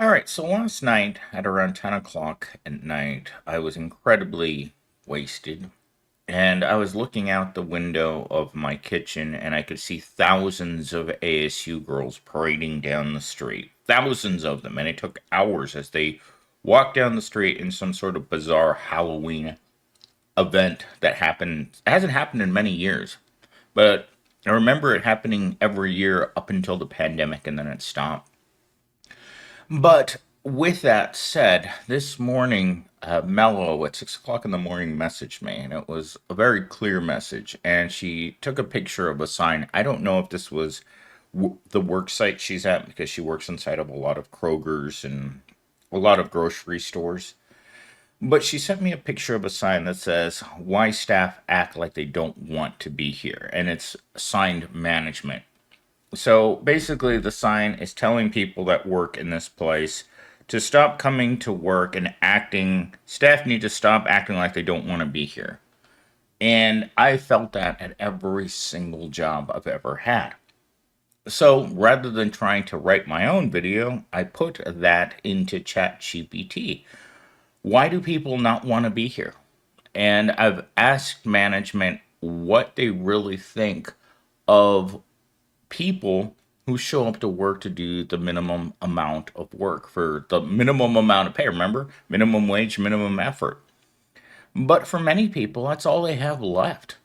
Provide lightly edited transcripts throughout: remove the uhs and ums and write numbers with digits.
All right, so last night at around 10 o'clock at night, I was incredibly wasted. And I was looking out the window of my kitchen and I could see thousands of ASU girls parading down the street. Thousands of them. And it took hours as they walked down the street in some sort of bizarre Halloween event that happened. It hasn't happened in many years. But I remember it happening every year up until the pandemic and then it stopped. But with that said, this morning, Mello at 6 o'clock in the morning messaged me, and it was a very clear message. And she took a picture of a sign. I don't know if this was the work site she's at because she works inside of a lot of Kroger's and a lot of grocery stores. But she sent me a picture of a sign that says, "Why staff act like they don't want to be here." And it's signed management. So basically, the sign is telling people that work in this place to stop coming to work and acting, staff need to stop acting like they don't want to be here. And I felt that at every single job I've ever had. So rather than trying to write my own video, I put that into ChatGPT. Why do people not want to be here? And I've asked management what they really think of people who show up to work to do the minimum amount of work for the minimum amount of pay. Remember, minimum wage, minimum effort. But for many people, that's all they have left.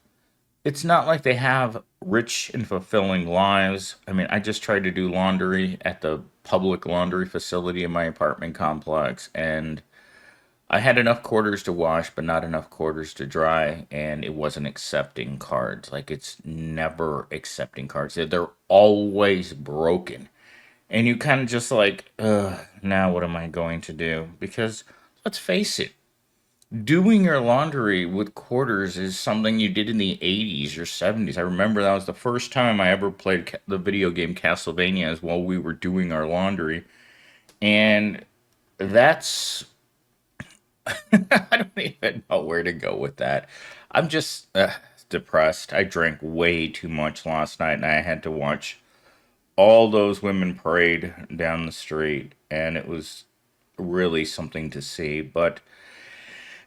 It's not like they have rich and fulfilling lives. I mean, I just tried to do laundry at the public laundry facility in my apartment complex, and I had enough quarters to wash, but not enough quarters to dry, and it wasn't accepting cards. Like, it's never accepting cards. They're always broken. And you kind of just like, ugh, now what am I going to do? Because let's face it, doing your laundry with quarters is something you did in the 80s or 70s. I remember that was the first time I ever played the video game Castlevania as while we were doing our laundry. And that's I don't even know where to go with that. I'm just depressed. I drank way too much last night and I had to watch all those women parade down the street, and it was really something to see. But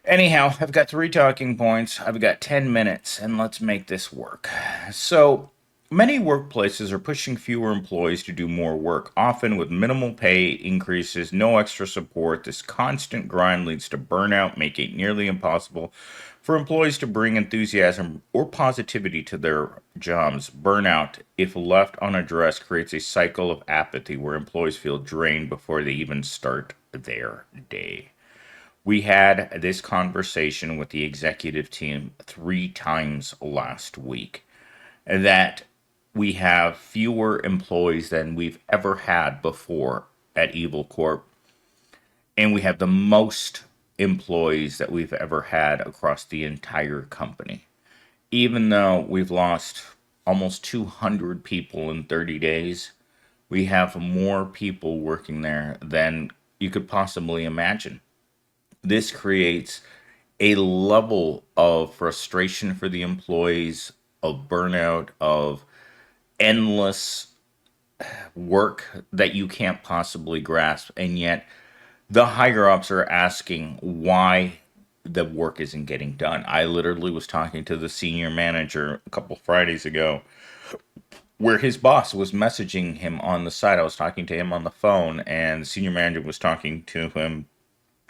anyhow, I've got three talking points. I've got 10 minutes, and let's make this work. So, many workplaces are pushing fewer employees to do more work, often with minimal pay increases, no extra support. This constant grind leads to burnout, making it nearly impossible for employees to bring enthusiasm or positivity to their jobs. Burnout, if left unaddressed, creates a cycle of apathy where employees feel drained before they even start their day. We had this conversation with the executive team three times last week that we have fewer employees than we've ever had before at Evil Corp, and we have the most employees that we've ever had across the entire company. Even though we've lost almost 200 people in 30 days, we have more people working there than you could possibly imagine. This creates a level of frustration for the employees, of burnout, of endless work that you can't possibly grasp. And yet, the higher ups are asking why the work isn't getting done. I literally was talking to the senior manager a couple Fridays ago where his boss was messaging him on the side. I was talking to him on the phone, and the senior manager was talking to him,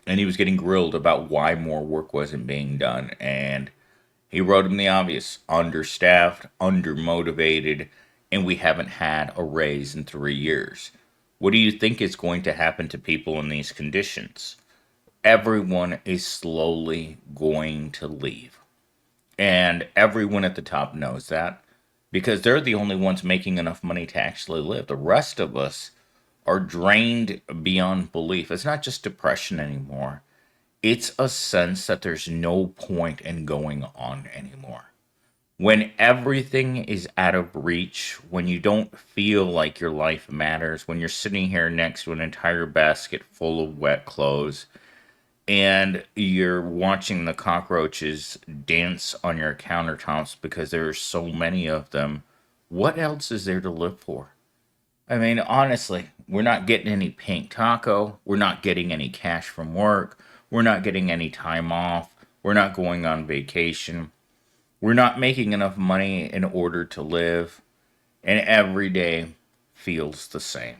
and he was getting grilled about why more work wasn't being done. And he wrote him the obvious: understaffed, undermotivated, and we haven't had a raise in 3 years. What do you think is going to happen to people in these conditions? Everyone is slowly going to leave. And everyone at the top knows that because they're the only ones making enough money to actually live. The rest of us are drained beyond belief. It's not just depression anymore, it's a sense that there's no point in going on anymore. When everything is out of reach, when you don't feel like your life matters, when you're sitting here next to an entire basket full of wet clothes and you're watching the cockroaches dance on your countertops because there are so many of them, what else is there to live for? I mean, honestly, We're not getting any pink taco. We're not getting any cash from work. We're not getting any time off. We're not going on vacation. We're not making enough money in order to live. And every day feels the same.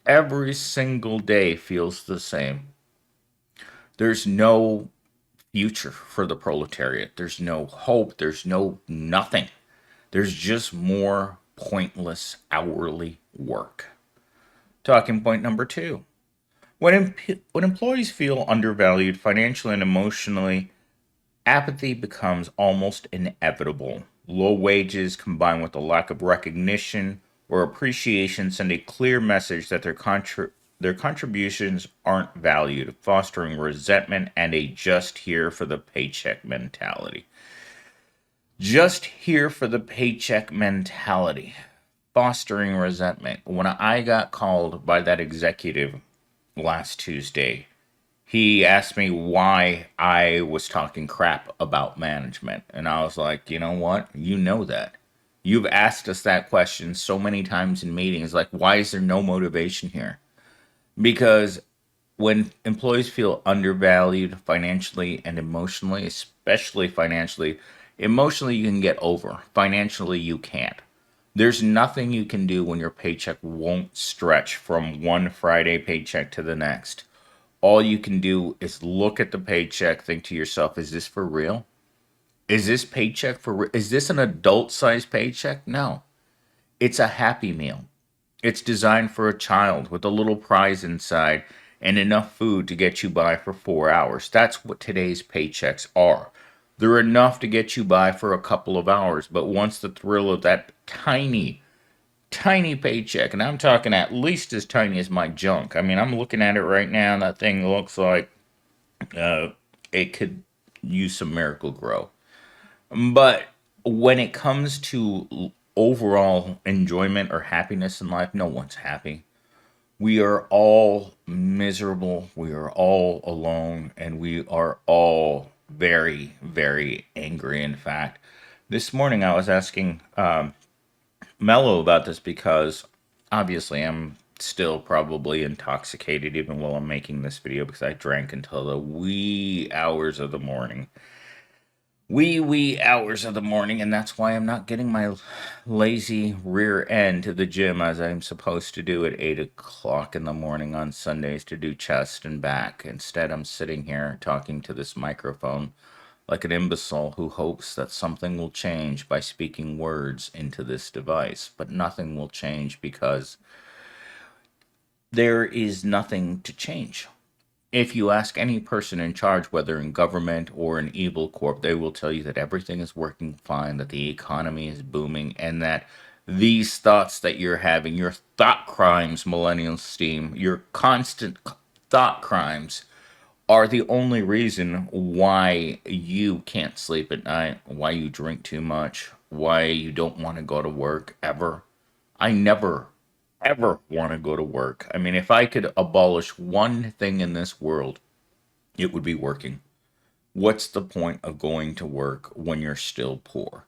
Every single day feels the same. There's no future for the proletariat. There's no hope. There's no nothing. There's just more pointless hourly work. Talking point number two. When employees feel undervalued financially and emotionally, apathy becomes almost inevitable. Low wages combined with a lack of recognition or appreciation send a clear message that their contributions aren't valued, fostering resentment and a just here for the paycheck mentality. Just here for the paycheck mentality, fostering resentment. When I got called by that executive last Tuesday, he asked me why I was talking crap about management. And I was like, you know what? You know that. You've asked us that question so many times in meetings. Like, why is there no motivation here? Because when employees feel undervalued financially and emotionally, especially financially, emotionally you can get over. Financially, you can't. There's nothing you can do when your paycheck won't stretch from one Friday paycheck to the next. All you can do is look at the paycheck, think to yourself, is this for real? Is this paycheck for real? Is this an adult sized paycheck? No. It's a happy meal. It's designed for a child with a little prize inside and enough food to get you by for 4 hours. That's what today's paychecks are. They're enough to get you by for a couple of hours, but once the thrill of that tiny paycheck, and I'm talking at least as tiny as my junk. I mean, I'm looking at it right now, and that thing looks like it could use some Miracle Grow. But when it comes to overall enjoyment or happiness in life, no one's happy. We are all miserable. We are all alone, and we are all very, very angry. In fact, this morning I was asking Mello about this because obviously I'm still probably intoxicated even while I'm making this video because I drank until the wee hours of the morning. Wee hours of the morning, and that's why I'm not getting my lazy rear end to the gym as I'm supposed to do at 8 o'clock in the morning on Sundays to do chest and back. Instead, I'm sitting here talking to this microphone like an imbecile who hopes that something will change by speaking words into this device. But nothing will change because there is nothing to change. If you ask any person in charge, whether in government or in evil corp, they will tell you that everything is working fine, that the economy is booming, and that these thoughts that you're having, your thought crimes, millennial steam, your constant thought crimes, are the only reason why you can't sleep at night, why you drink too much, why you don't want to go to work ever. I never, ever want to go to work. I mean, if I could abolish one thing in this world, it would be working. What's the point of going to work when you're still poor?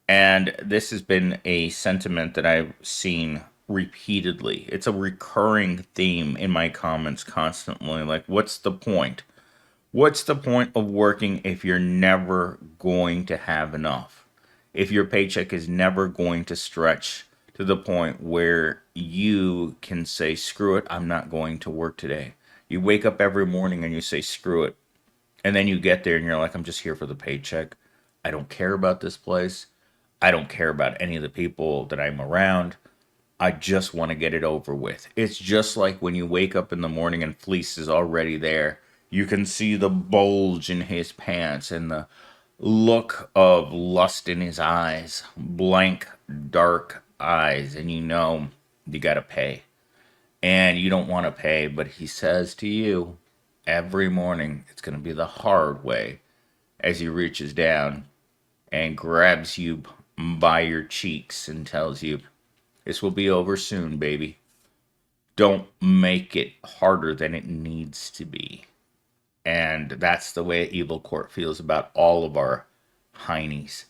And this has been a sentiment that I've seen repeatedly. It's a recurring theme in my comments constantly. Like, what's the point? What's the point of working if you're never going to have enough? If your paycheck is never going to stretch to the point where you can say, screw it, I'm not going to work today. You wake up every morning and you say, screw it. And then you get there and you're like, I'm just here for the paycheck. I don't care about this place. I don't care about any of the people that I'm around. I just want to get it over with. It's just like when you wake up in the morning and Fleece is already there. You can see the bulge in his pants and the look of lust in his eyes, blank, dark eyes, and you know you got to pay. And you don't want to pay, but he says to you every morning, it's going to be the hard way as he reaches down and grabs you by your cheeks and tells you, this will be over soon, baby. Don't make it harder than it needs to be. And that's the way Evil Court feels about all of our heinies.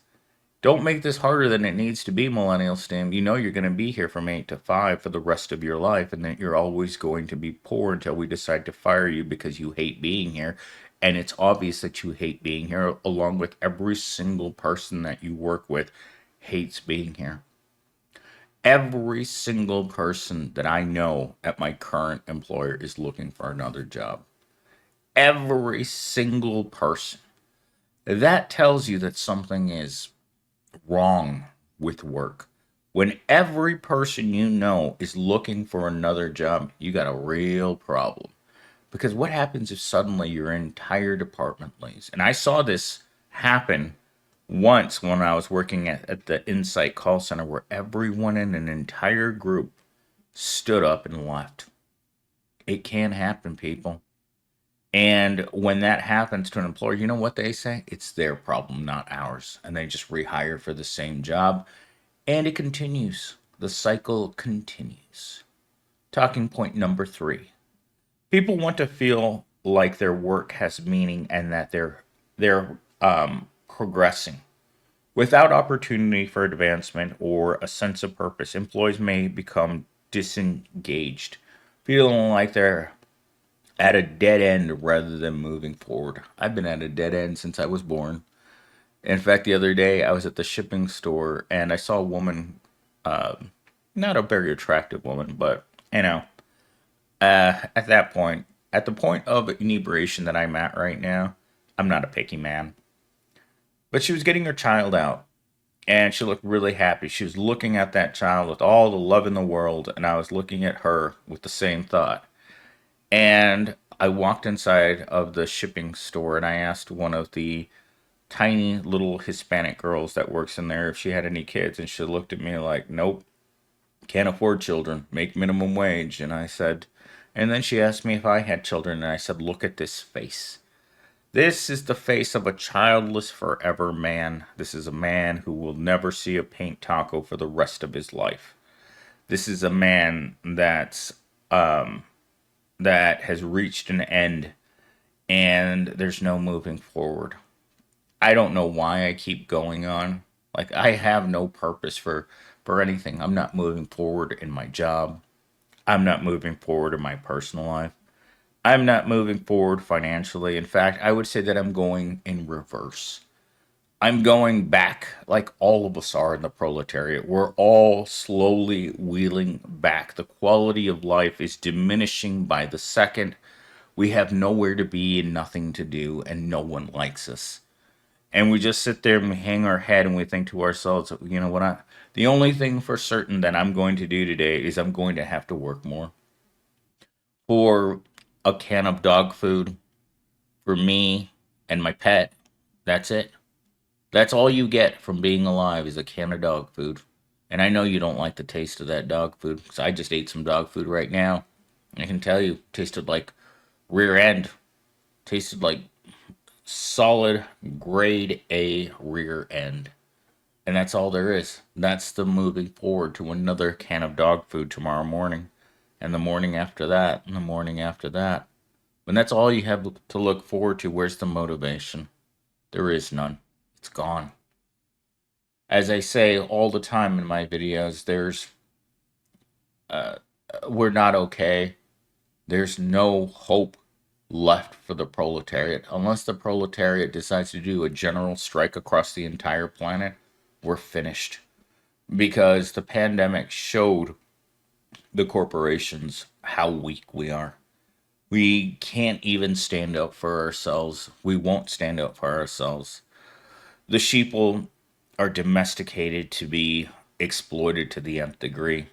Don't make this harder than it needs to be, Millennial Stim. You know you're going to be here from 8 to 5 for the rest of your life, and that you're always going to be poor until we decide to fire you because you hate being here. And it's obvious that you hate being here, along with every single person that you work with hates being here. Every single person that I know at my current employer is looking for another job. Every single person. That tells you that something is wrong with work. When every person you know is looking for another job, you got a real problem. Because what happens if suddenly your entire department leaves? And I saw this happen once when I was working at the Insight call center, where everyone in an entire group stood up and left. It can happen, people. And when that happens to an employer, you know what they say? It's their problem, not ours. And they just rehire for the same job. And it continues. The cycle continues. Talking point number 3. People want to feel like their work has meaning and that they're progressing. Without opportunity for advancement or a sense of purpose, employees may become disengaged, feeling like they're at a dead end rather than moving forward. I've been at a dead end since I was born. In fact, the other day I was at the shipping store and I saw a woman, not a very attractive woman, but you know, at that point, at the point of inebriation that I'm at right now, I'm not a picky man. But she was getting her child out and she looked really happy. She was looking at that child with all the love in the world, and I was looking at her with the same thought. And I walked inside of the shipping store and I asked one of the tiny little Hispanic girls that works in there if she had any kids, and she looked at me like, "Nope, can't afford children, make minimum wage." And I said, and then she asked me if I had children, and I said, "Look at this face. This is the face of a childless forever man. This is a man who will never see a paint taco for the rest of his life. This is a man that has reached an end and there's no moving forward." I don't know why I keep going on. Like, I have no purpose for anything. I'm not moving forward in my job. I'm not moving forward in my personal life. I'm not moving forward financially. In fact, I would say that I'm going in reverse. I'm going back like all of us are in the proletariat. We're all slowly wheeling back. The quality of life is diminishing by the second. We have nowhere to be and nothing to do, and no one likes us. And we just sit there and we hang our head and we think to ourselves, you know what? The only thing for certain that I'm going to do today is I'm going to have to work more for a can of dog food for me and my pet. That's it. That's all you get from being alive is a can of dog food. And I know you don't like the taste of that dog food, because I just ate some dog food right now. I can tell you, tasted like rear end. Tasted like solid grade A rear end. And that's all there is. That's the moving forward to another can of dog food tomorrow morning. And the morning after that, and the morning after that. When that's all you have to look forward to, where's the motivation? There is none. It's gone. As I say all the time in my videos, uh, we're not okay. There's no hope left for the proletariat. Unless the proletariat decides to do a general strike across the entire planet, we're finished. Because the pandemic showed the corporations how weak we are. We can't even stand up for ourselves. We won't stand up for ourselves. The sheeple are domesticated to be exploited to the nth degree.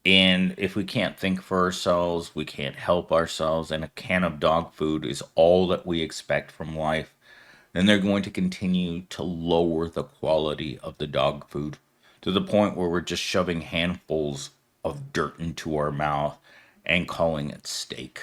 And if we can't think for ourselves, we can't help ourselves, and a can of dog food is all that we expect from life, then they're going to continue to lower the quality of the dog food to the point where we're just shoving handfuls of dirt into our mouth and calling it steak.